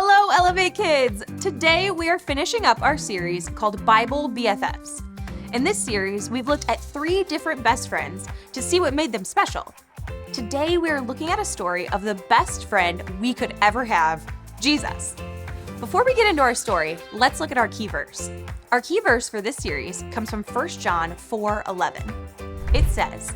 Hello, Elevate Kids! Today we are finishing up our series called Bible BFFs. In this series, we've looked at 3 different best friends to see what made them special. Today we are looking at a story of the best friend we could ever have, Jesus. Before we get into our story, let's look at our key verse. Our key verse for this series comes from 1 John 4:11. It says,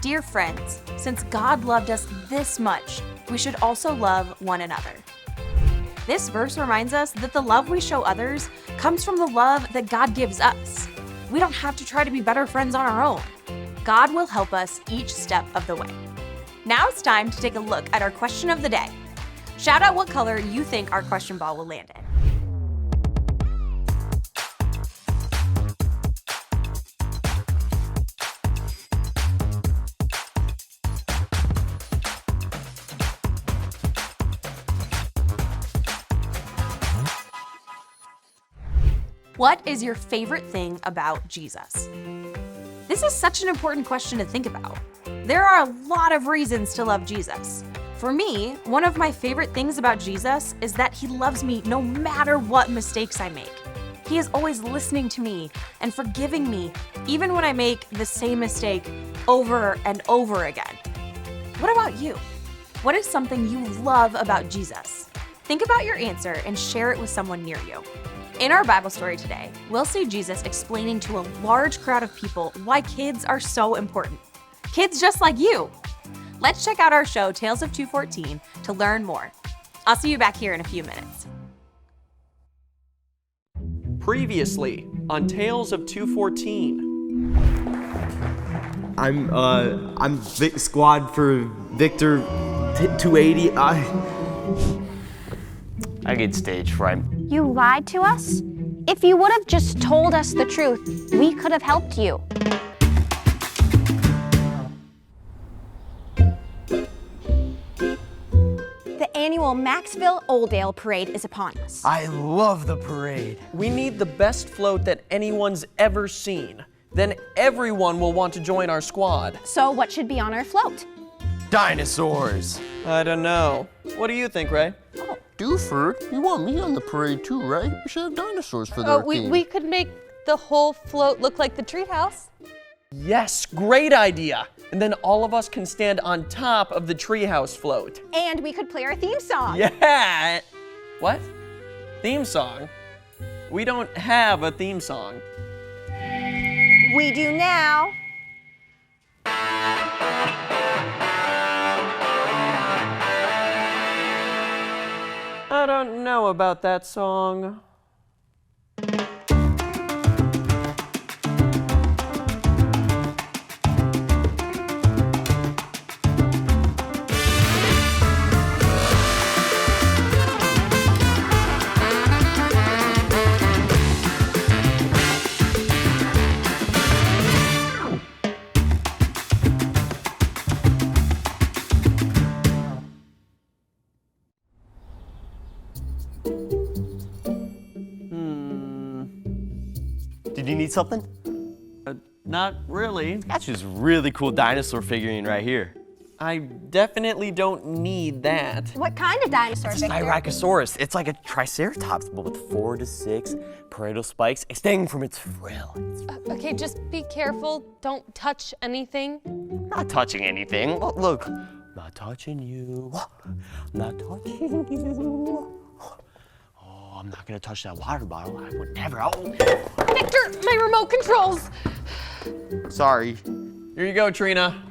"Dear friends, since God loved us this much, we should also love one another." This verse reminds us that the love we show others comes from the love that God gives us. We don't have to try to be better friends on our own. God will help us each step of the way. Now it's time to take a look at our question of the day. Shout out what color you think our question ball will land in. What is your favorite thing about Jesus? This is such an important question to think about. There are a lot of reasons to love Jesus. For me, one of my favorite things about Jesus is that he loves me no matter what mistakes I make. He is always listening to me and forgiving me, even when I make the same mistake over and over again. What about you? What is something you love about Jesus? Think about your answer and share it with someone near you. In our Bible story today, we'll see Jesus explaining to a large crowd of people why kids are so important. Kids just like you. Let's check out our show, Tales of 214, to learn more. I'll see you back here in a few minutes. Previously on Tales of 214. I'm squad for Victor 280. I get stage fright. You lied to us? If you would have just told us the truth, we could have helped you. The annual Maxville Oldale Parade is upon us. I love the parade. We need the best float that anyone's ever seen. Then everyone will want to join our squad. So what should be on our float? Dinosaurs. I don't know. What do you think, Ray? Duford, you want me on the parade too, right? We should have dinosaurs for their theme. We could make the whole float look like the treehouse. Yes, great idea. And then all of us can stand on top of the treehouse float. And we could play our theme song. Yeah! What? Theme song? We don't have a theme song. We do now. I don't know about that song. Did you need something? Not really. That's just really cool dinosaur figurine right here. I definitely don't need that. What kind of dinosaur, Victor? Styracosaurus. It's like a triceratops, but with 4 to 6 parietal spikes extending from its frill. Okay, just be careful. Don't touch anything. Not touching anything. Look. Not touching you. Not touching you. Oh, I'm not gonna touch that water bottle. I would never. Oh. Victor, my remote controls. Sorry. Here you go, Trina.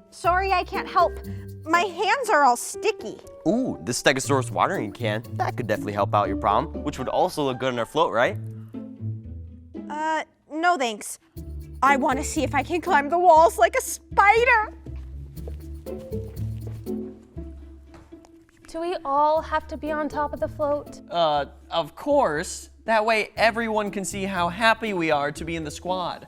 Sorry, I can't help. My hands are all sticky. Ooh, this Stegosaurus watering can. That could definitely help out your problem, which would also look good on our float, right? No thanks. I want to see if I can climb the walls like a spider. Do we all have to be on top of the float? Of course. That way everyone can see how happy we are to be in the squad.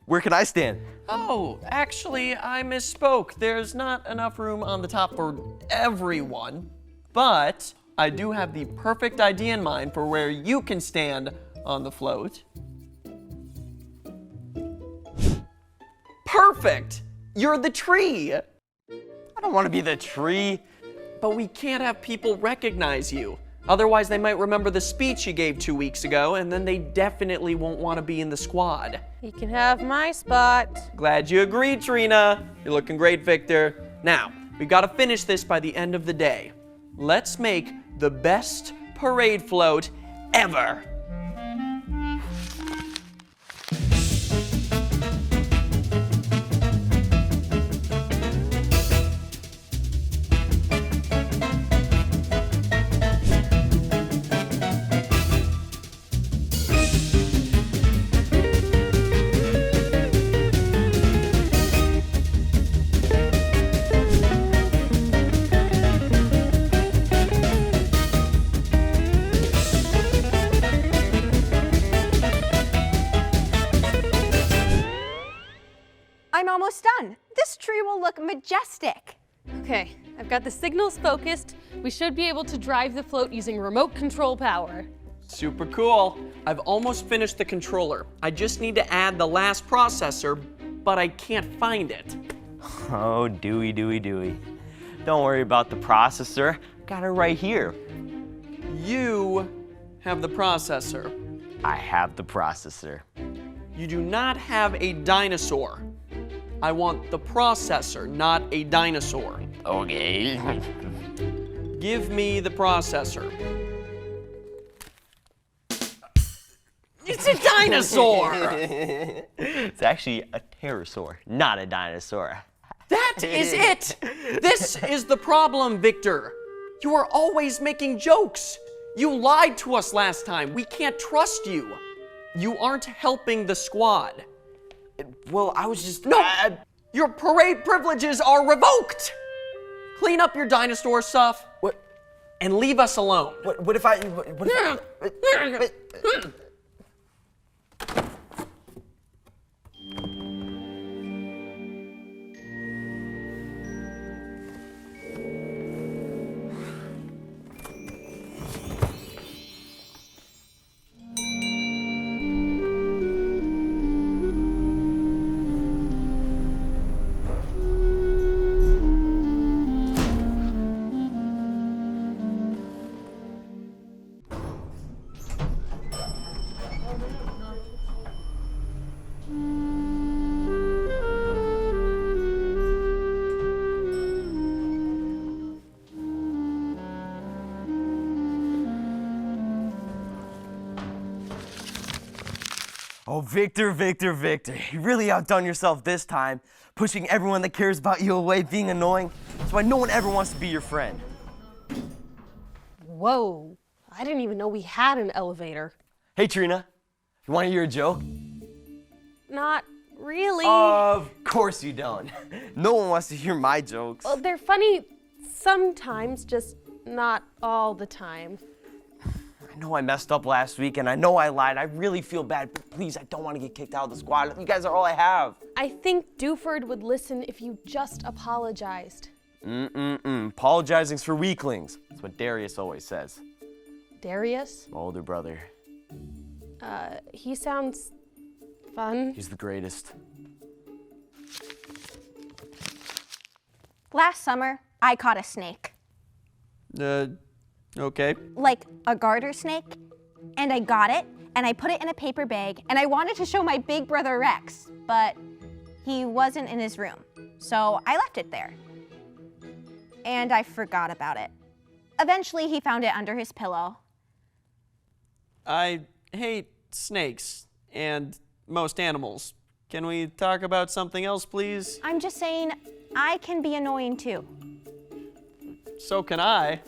Where can I stand? Oh, actually, I misspoke. There's not enough room on the top for everyone, but I do have the perfect idea in mind for where you can stand on the float. Perfect! You're the tree! I don't want to be the tree. But we can't have people recognize you. Otherwise, they might remember the speech you gave 2 weeks ago, and then they definitely won't want to be in the squad. You can have my spot. Glad you agreed, Trina. You're looking great, Victor. Now, we've got to finish this by the end of the day. Let's make the best parade float ever. I'm almost done. This tree will look majestic. Okay, I've got the signals focused. We should be able to drive the float using remote control power. Super cool. I've almost finished the controller. I just need to add the last processor, but I can't find it. Oh, Dewey. Don't worry about the processor. Got it right here. You have the processor. I have the processor. You do not have a dinosaur. I want the processor, not a dinosaur. Okay. Give me the processor. It's a dinosaur! It's actually a pterosaur, not a dinosaur. That is it! This is the problem, Victor. You are always making jokes. You lied to us last time. We can't trust you. You aren't helping the squad. Well, I was just... No! Your parade privileges are revoked! Clean up your dinosaur stuff. What? And leave us alone. What if I... What if Oh, Victor. You really outdone yourself this time, pushing everyone that cares about you away, being annoying. That's why no one ever wants to be your friend. Whoa, I didn't even know we had an elevator. Hey, Trina, you want to hear a joke? Not really. Of course you don't. No one wants to hear my jokes. Well, they're funny sometimes, just not all the time. I know I messed up last week, and I know I lied. I really feel bad, but please, I don't want to get kicked out of the squad. You guys are all I have. I think Duford would listen if you just apologized. Apologizing's for weaklings. That's what Darius always says. Darius? My older brother. He sounds fun. He's the greatest. Last summer, I caught a snake. Okay. Like a garter snake. And I got it, and I put it in a paper bag, and I wanted to show my big brother Rex, but he wasn't in his room. So I left it there. And I forgot about it. Eventually, he found it under his pillow. I hate snakes and most animals. Can we talk about something else, please? I'm just saying, I can be annoying too. So can I.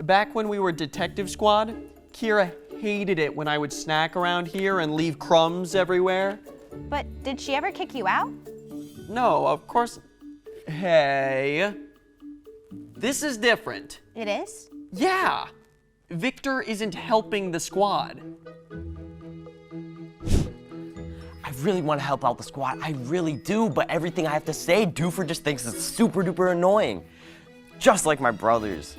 Back when we were Detective Squad, Kira hated it when I would snack around here and leave crumbs everywhere. But did she ever kick you out? No, of course. Hey. This is different. It is? Yeah. Victor isn't helping the squad. I really want to help out the squad. I really do, but everything I have to say, Doofer just thinks it's super duper annoying. Just like my brothers.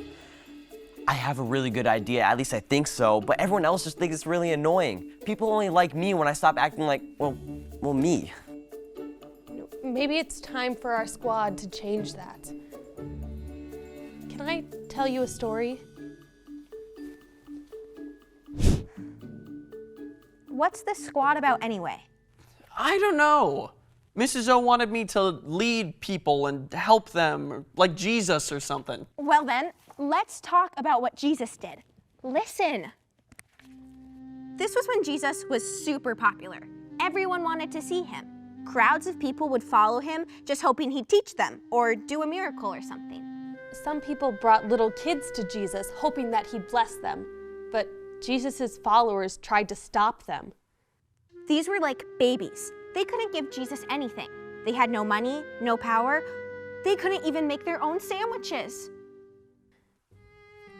I have a really good idea, at least I think so, but everyone else just thinks it's really annoying. People only like me when I stop acting like, well, me. Maybe it's time for our squad to change that. Can I tell you a story? What's this squad about anyway? I don't know. Mrs. O wanted me to lead people and help them, like Jesus or something. Well then, let's talk about what Jesus did. Listen. This was when Jesus was super popular. Everyone wanted to see him. Crowds of people would follow him, just hoping he'd teach them or do a miracle or something. Some people brought little kids to Jesus, hoping that he'd bless them. But Jesus' followers tried to stop them. These were like babies. They couldn't give Jesus anything. They had no money, no power. They couldn't even make their own sandwiches.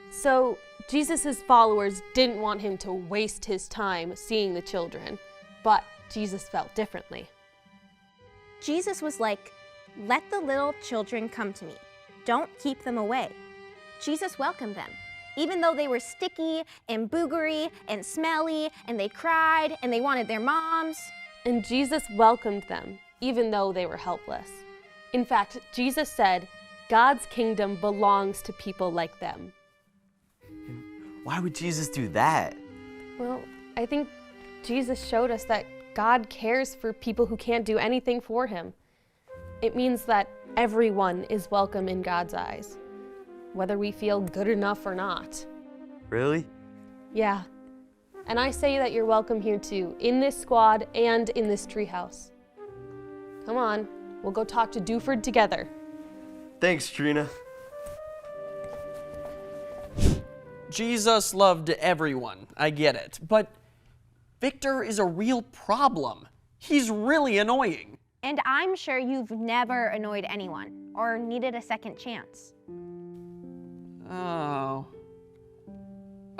So Jesus' followers didn't want him to waste his time seeing the children, but Jesus felt differently. Jesus was like, let the little children come to me. Don't keep them away. Jesus welcomed them, even though they were sticky and boogery and smelly and they cried and they wanted their moms. And Jesus welcomed them, even though they were helpless. In fact, Jesus said, God's kingdom belongs to people like them. Why would Jesus do that? Well, I think Jesus showed us that God cares for people who can't do anything for him. It means that everyone is welcome in God's eyes, whether we feel good enough or not. Really? Yeah. And I say that you're welcome here too, in this squad and in this treehouse. Come on, we'll go talk to Duford together. Thanks, Trina. Jesus loved everyone, I get it, but Victor is a real problem. He's really annoying. And I'm sure you've never annoyed anyone or needed a second chance. Oh.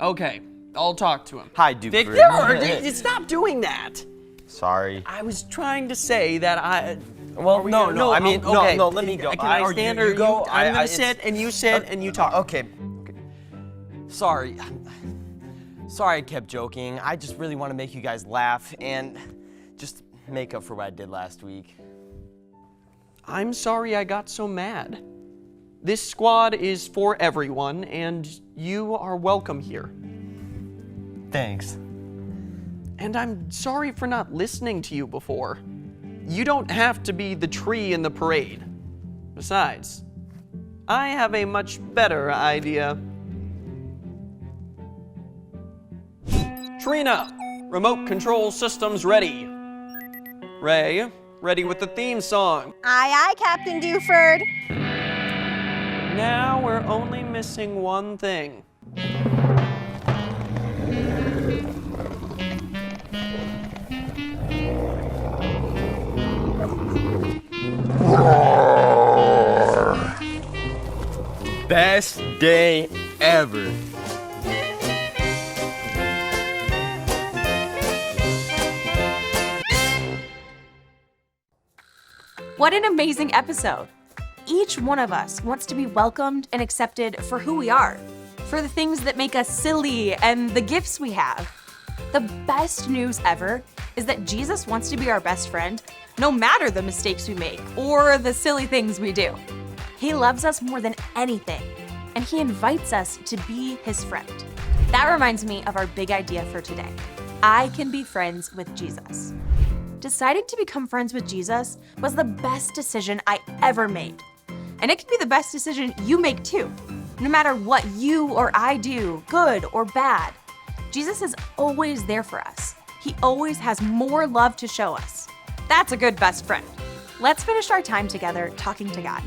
Okay, I'll talk to him. Hi, Duford. Victor, stop doing that. Sorry. I was trying to say that I... Well, no, I mean, okay. no, let me go. Can I stand or you go? I'm gonna sit and you sit and you talk. Okay. Sorry. Sorry I kept joking. I just really want to make you guys laugh and just make up for what I did last week. I'm sorry I got so mad. This squad is for everyone, and you are welcome here. Thanks. And I'm sorry for not listening to you before. You don't have to be the tree in the parade. Besides, I have a much better idea. Trina, remote control systems ready. Ray, ready with the theme song. Aye, aye, Captain Duford. Now we're only missing one thing. Best day ever. What an amazing episode! Each one of us wants to be welcomed and accepted for who we are, for the things that make us silly and the gifts we have. The best news ever is that Jesus wants to be our best friend, no matter the mistakes we make or the silly things we do. He loves us more than anything, and he invites us to be his friend. That reminds me of our big idea for today. I can be friends with Jesus. Deciding to become friends with Jesus was the best decision I ever made. And it can be the best decision you make too. No matter what you or I do, good or bad, Jesus is always there for us. He always has more love to show us. That's a good best friend. Let's finish our time together talking to God.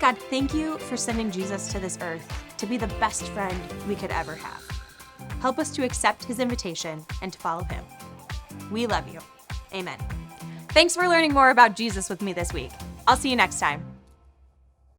God, thank you for sending Jesus to this earth to be the best friend we could ever have. Help us to accept his invitation and to follow him. We love you. Amen. Thanks for learning more about Jesus with me this week. I'll see you next time.